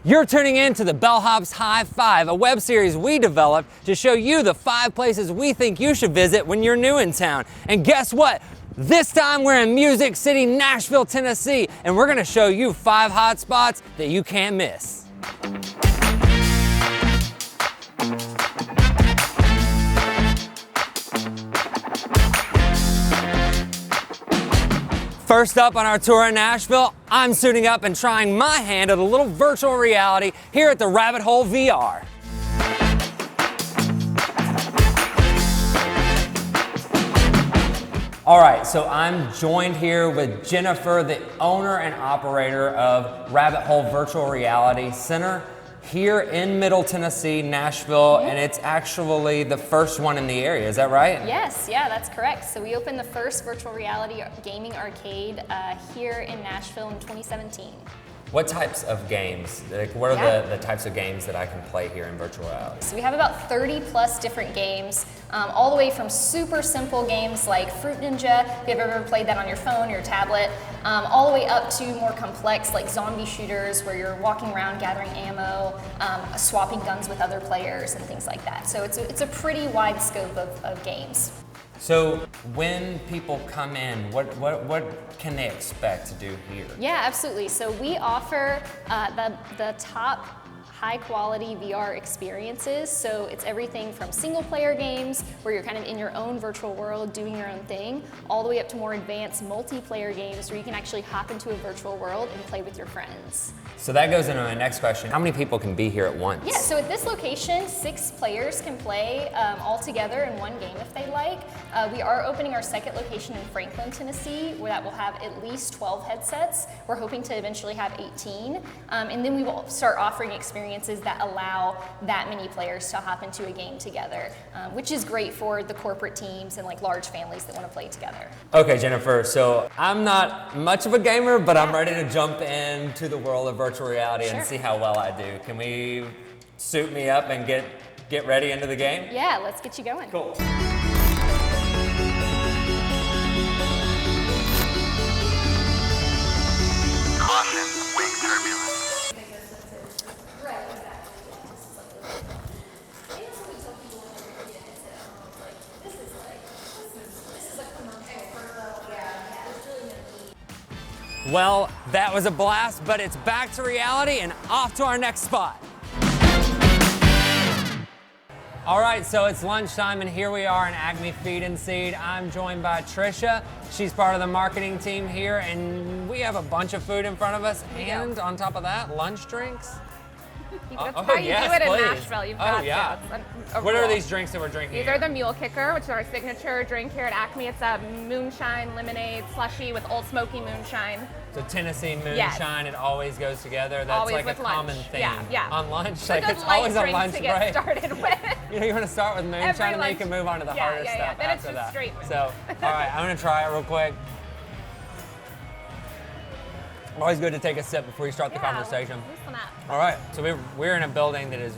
You're tuning in to the Bellhops High Five, a web series we developed to show you the 5 places we think you should visit when you're new in town. And guess what? This time we're in Music City, Nashville, Tennessee, and we're gonna show you 5 hot spots that you can't miss. First up on our tour in Nashville, I'm suiting up and trying my hand at a little virtual reality here at the Rabbit Hole VR. All right, so I'm joined here with Jennifer, the owner and operator of Rabbit Hole Virtual Reality Center here in Middle Tennessee, Nashville, and it's actually the first one in the area, is that right? Yes, yeah, that's correct. So we opened the first virtual reality gaming arcade here in Nashville in 2017. What types of games? Like, what are the types of games that I can play here in virtual reality? So we have about 30 plus different games, all the way from super simple games like Fruit Ninja, if you've ever played that on your phone or your tablet, all the way up to more complex like zombie shooters where you're walking around gathering ammo, swapping guns with other players and things like that. So it's a pretty wide scope of games. So when people come in, what can they expect to do here? Yeah, absolutely. So we offer the top high quality VR experiences. So it's everything from single player games where you're kind of in your own virtual world doing your own thing, all the way up to more advanced multiplayer games where you can actually hop into a virtual world and play with your friends. So that goes into my next question. How many people can be here at once? Yeah, so at this location, 6 players can play all together in one game if they like. We are opening our second location in Franklin, Tennessee, where that will have at least 12 headsets. We're hoping to eventually have 18. And then we will start offering experiences that allow that many players to hop into a game together, which is great for the corporate teams and like large families that want to play together. Okay, Jennifer, so I'm not much of a gamer, but I'm ready to jump into the world of virtual reality and see how well I do. Can we suit me up and get ready into the game? Yeah, let's get you going. Cool. Well, that was a blast, but it's back to reality and off to our next spot. All right, so it's lunchtime and here we are in ACME Feed and Seed. I'm joined by Tricia. She's part of the marketing team here and we have a bunch of food in front of us and on top of that, lunch drinks. That's how you do it in Nashville. You've got to. What are these drinks that we're drinking These here? are the Mule Kicker, which is our signature drink here at ACME. It's a moonshine lemonade slushy with Old Smoky moonshine. So Tennessee moonshine, it always goes together. That's always like a with common lunch. theme. Yeah. On lunch, It's like it's always a lunch to get break. started with. You know, you want to start with moonshine and then you can move on to the harder stuff then after it's just that. straight So, all right, I'm gonna try it real quick. Always good to take a sip before you start the conversation. Loosen up. All right, so we're in a building that is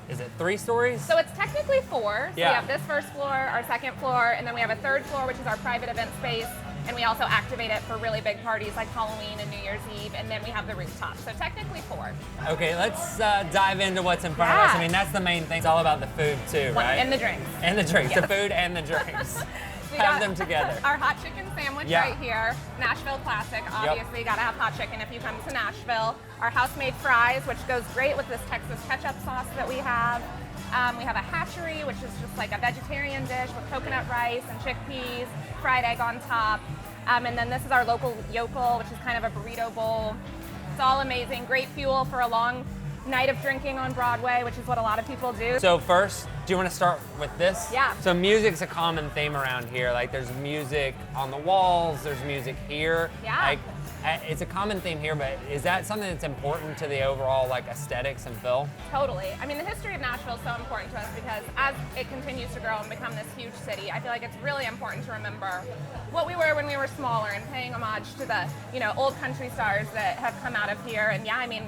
it 3 stories? So it's technically 4. So Yeah. we have this first floor, our second floor, and then we have a third floor, which is our private event space. And we also activate it for really big parties like Halloween and New Year's Eve. And then we have the rooftop. So technically 4. Okay, let's dive into what's in front of us. I mean, that's the main thing. It's all about the food too, right? And the drinks. And the drinks, the food and the drinks. We Have got them together. Our hot chicken sandwich right here. Nashville classic. Obviously, gotta have hot chicken if you come to Nashville. Our house-made fries, which goes great with this Texas ketchup sauce that we have. We have a hatchery, which is just like a vegetarian dish with coconut rice and chickpeas, fried egg on top. And then this is our local yokel, which is kind of a burrito bowl. It's all amazing. Great fuel for a long night of drinking on Broadway, which is what a lot of people do. So first, do you want to start with this? Yeah. So music's a common theme around here. Like there's music on the walls, there's music here. Yeah. Like it's a common theme here, but is that something that's important to the overall like aesthetics and feel? Totally. I mean, the history of Nashville is so important to us because as it continues to grow and become this huge city, I feel like it's really important to remember what we were when we were smaller and paying homage to the, old country stars that have come out of here. And yeah, I mean,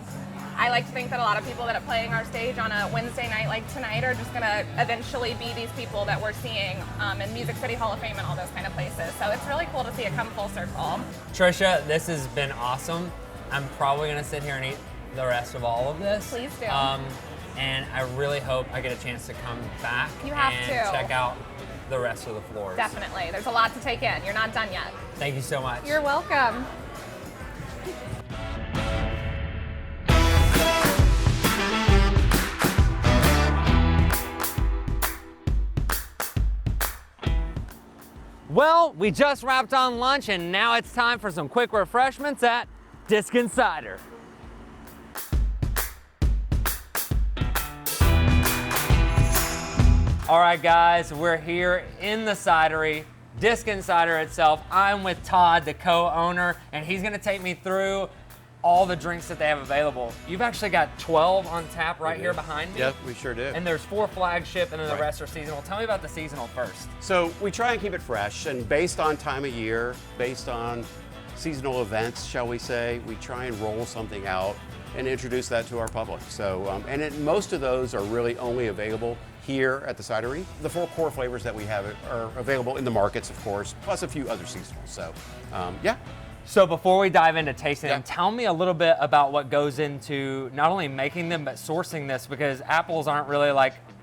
I like to think that a lot of people that are playing our stage on a Wednesday night like tonight are just going to eventually be these people that we're seeing in Music City Hall of Fame and all those kind of places. So it's really cool to see it come full circle. Tricia, this has been awesome. I'm probably gonna sit here and eat the rest of all of this. Please do. And I really hope I get a chance to come back You have and to. check out the rest of the floors. Definitely. There's a lot to take in. You're not done yet. Thank you so much. You're welcome. Well, we just wrapped on lunch and now it's time for some quick refreshments at Diskin Cider. All right, guys, we're here in the cidery, Diskin Cider itself. I'm with Todd, the co-owner, and he's gonna take me through all the drinks that they have available. You've actually got 12 on tap right here behind me. Yep, we sure do. And there's 4 flagship and then the Right. rest are seasonal. Tell me about the seasonal first. So we try and keep it fresh, and based on time of year, based on seasonal events, shall we say, we try and roll something out and introduce that to our public. So, most of those are really only available here at the cidery. The 4 core flavors that we have are available in the markets, of course, plus a few other seasonals. So, yeah. So before we dive into tasting them, Yeah. tell me a little bit about what goes into not only making them, but sourcing this, because apples aren't really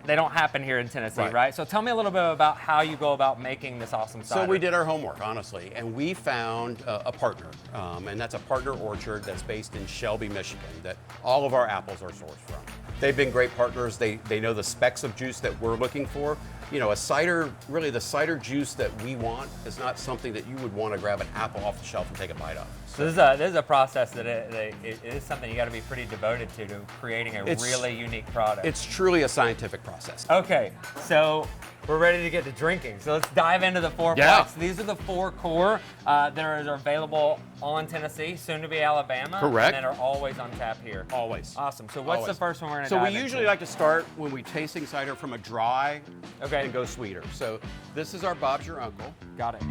they don't happen here in Tennessee, right? So tell me a little bit about how you go about making this awesome cider. So we did our homework, honestly, and we found a partner, and that's a partner orchard that's based in Shelby, Michigan, that all of our apples are sourced from. They've been great partners. They know the specs of juice that we're looking for. You know, a cider, really the cider juice that we want is not something that you would want to grab an apple off the shelf and take a bite of. So this is a process that it is something you got to be pretty devoted to creating a really unique product. It's truly a scientific process. Okay, so we're ready to get to drinking. So let's dive into the 4 Yeah. packs. These are the 4 core that are available all in Tennessee, soon to be Alabama. Correct. And that are always on tap here. Always. Awesome. So what's the Always. first one we're going to So dive we into? usually like to start when we tasting cider from a dry Okay. and go sweeter. So this is our Bob's Your Uncle. Got it.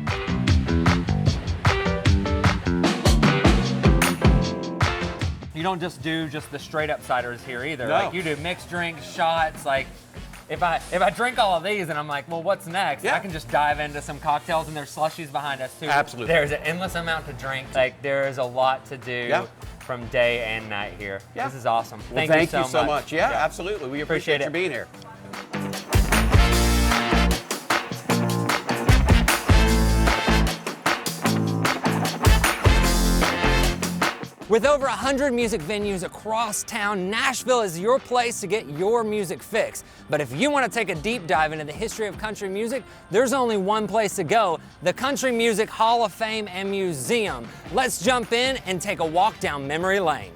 You don't just do the straight up ciders here either. No. Like you do mixed drinks, shots. Like if I drink all of these and I'm like, well, what's next? Yeah. I can just dive into some cocktails, and there's slushies behind us too. Absolutely. There's an endless amount to drink. Like there is a lot to do Yeah. from day and night here. Yeah. This is awesome. Well, Thank you so much. Yeah, absolutely. We Appreciate appreciate it. you being here. With over 100 music venues across town, Nashville is your place to get your music fix. But if you want to take a deep dive into the history of country music, there's only one place to go, the Country Music Hall of Fame and Museum. Let's jump in and take a walk down memory lane.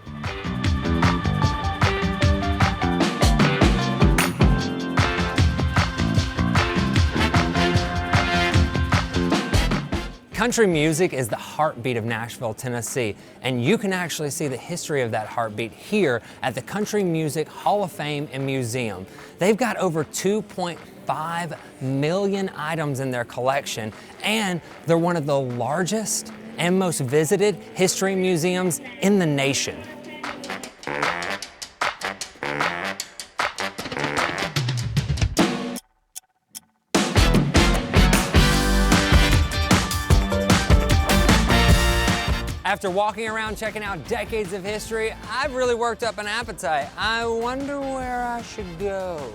Country music is the heartbeat of Nashville, Tennessee, and you can actually see the history of that heartbeat here at the Country Music Hall of Fame and Museum. They've got over 2.5 million items in their collection, and they're one of the largest and most visited history museums in the nation. After walking around checking out decades of history, I've really worked up an appetite. I wonder where I should go.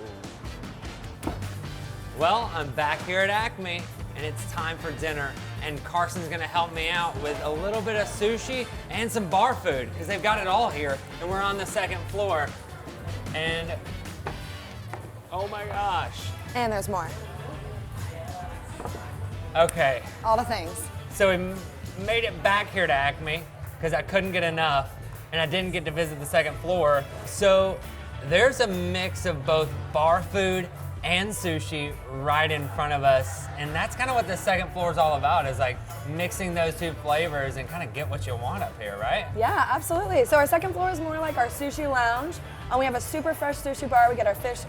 Well, I'm back here at ACME, and it's time for dinner. And Carson's gonna help me out with a little bit of sushi and some bar food, because they've got it all here, and we're on the 2nd floor. And, oh my gosh. And there's more. Okay. All the things. So we made it back here to ACME because I couldn't get enough and I didn't get to visit the 2nd floor. So there's a mix of both bar food and sushi right in front of us. And that's kind of what the 2nd floor is all about, is like mixing those 2 flavors and kind of get what you want up here, right? Yeah, absolutely. So our 2nd floor is more like our sushi lounge. We have a super fresh sushi bar. We get our fish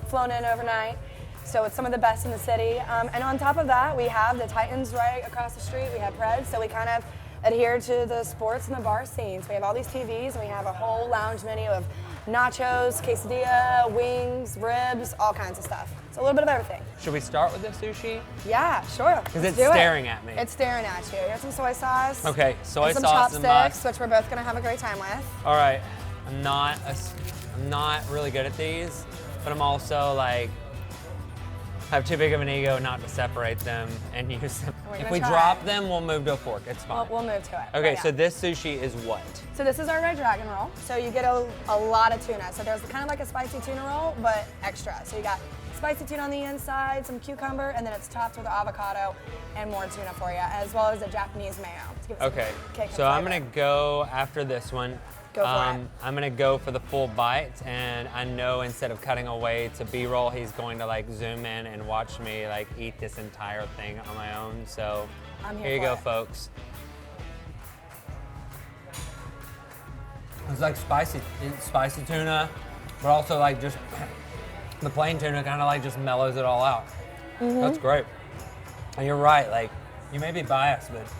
flown in overnight. So it's some of the best in the city. And on top of that, we have the Titans right across the street. We have Preds, so we kind of adhere to the sports and the bar scenes. We have all these TVs, and we have a whole lounge menu of nachos, quesadilla, wings, ribs, all kinds of stuff. So a little bit of everything. Should we start with the sushi? Yeah, sure. Because Let's it's do it. staring at me. It's staring at you. Here's some soy sauce. Okay, soy and some sauce and chopsticks, must. which we're both gonna have a great time with. All right. I'm not really good at these, but I'm also like, have too big of an ego not to separate them and use them. If we drop them, we'll move to a fork. It's fine. We'll move to it. Okay, Yeah. so this sushi is what? So this is our red dragon roll. So you get a lot of tuna. So there's kind of like a spicy tuna roll, but extra. So you got spicy tuna on the inside, some cucumber, and then it's topped with avocado and more tuna for you, as well as a Japanese mayo. To give it some Okay, kick and so I'm flavor. gonna go after this one. Go for it. I'm gonna go for the full bite, and I know instead of cutting away to B-roll, he's going to like zoom in and watch me like eat this entire thing on my own. So I'm here you for go, it. folks. It's like spicy tuna, but also like just the plain tuna kind of like just mellows it all out. Mm-hmm. That's great. And you're right, like you may be biased, but it's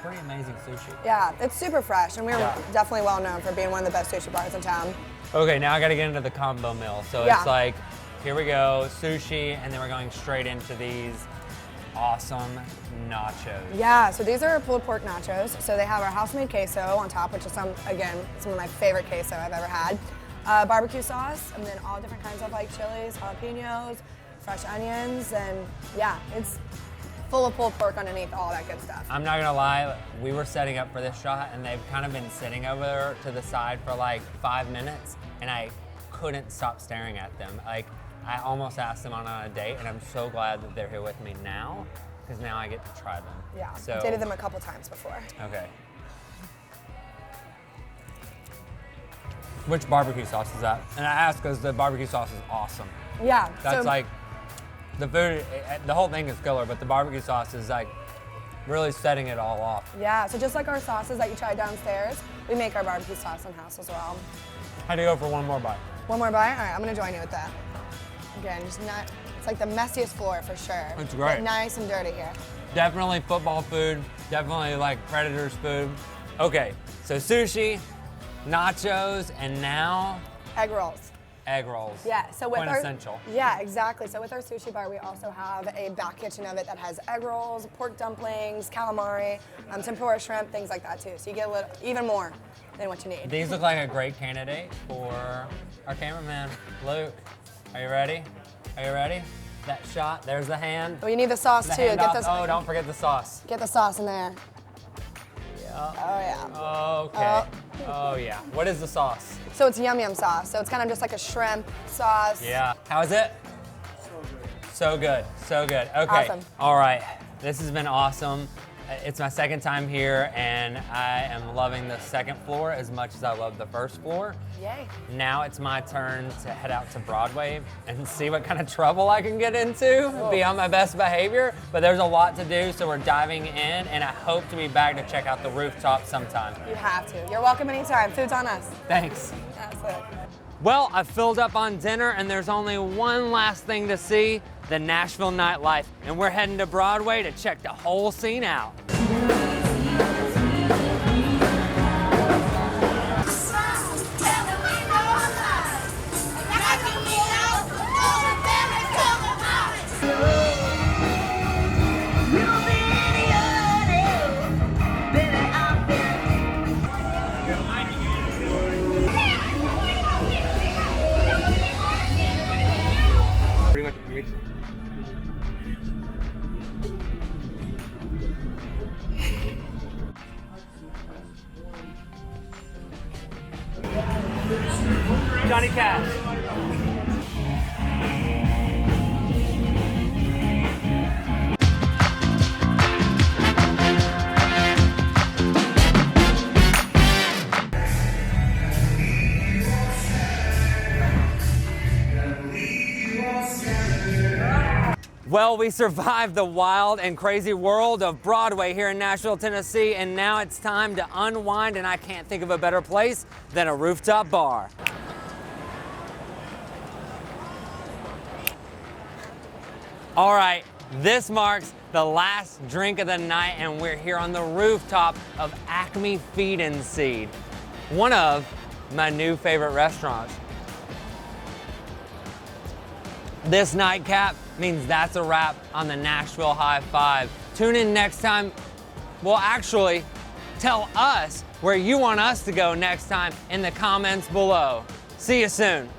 pretty amazing sushi. Yeah, it's super fresh, and we're Yeah. definitely well known for being one of the best sushi bars in town. Okay, now I gotta get into the combo meal. So Yeah. it's like, here we go, sushi, and then we're going straight into these awesome nachos. Yeah, so these are pulled pork nachos. So they have our house-made queso on top, which is some of my favorite queso I've ever had. Barbecue sauce, and then all different kinds of like chilies, jalapenos, fresh onions, and yeah, it's full of pulled pork underneath, all that good stuff. I'm not gonna lie, we were setting up for this shot and they've kind of been sitting over there to the side for like 5 minutes and I couldn't stop staring at them. Like, I almost asked them on a date and I'm so glad that they're here with me now because now I get to try them. Yeah, So, I've dated them a couple times before. Okay. Which barbecue sauce is that? And I asked because the barbecue sauce is awesome. Yeah, That's so like, the food, the whole thing is killer, but the barbecue sauce is like really setting it all off. yeah, so just like our sauces that you tried downstairs, we make our barbecue sauce in-house as well. Had to go for one more bite. One more bite? All right, I'm gonna join you with that. Again, just not, it's like the messiest floor for sure. It's great. But nice and dirty here. Definitely football food, definitely like Predators food. Okay, so sushi, nachos, and now Egg rolls. egg rolls. Yeah, so with quintessential. Yeah, exactly. So with our sushi bar, we also have a back kitchen of it that has egg rolls, pork dumplings, calamari, tempura shrimp, things like that too. So you get a little, even more than what you need. These look like a great candidate for our cameraman, Luke. Are you ready? Are you ready? That shot, there's the hand. Well, you need the sauce The too. hand Get off. this. Oh, don't forget the sauce. Get the sauce in there. Yeah. Oh yeah. Okay. Oh yeah. What is the sauce? So it's yum yum sauce. So it's kind of just like a shrimp sauce. Yeah. How is it? So good. So good. Okay. Awesome. All right. This has been awesome. It's my second time here, and I am loving the second floor as much as I love the first floor. Yay. Now it's my turn to head out to Broadway and see what kind of trouble I can get into, be on my best behavior. But there's a lot to do, so we're diving in, and I hope to be back to check out the rooftop sometime. You have to. You're welcome anytime. Food's on us. Thanks. That's it. Well, I've filled up on dinner and there's only one last thing to see, the Nashville Nightlife. And we're heading to Broadway to check the whole scene out. Johnny Cash. Well, we survived the wild and crazy world of Broadway here in Nashville, Tennessee, and now it's time to unwind, and I can't think of a better place than a rooftop bar. All right, this marks the last drink of the night, and we're here on the rooftop of ACME Feed and Seed, one of my new favorite restaurants. This nightcap means that's a wrap on the Nashville High Five. Tune in next time. Well, actually, Tell us where you want us to go next time in the comments below. See you soon.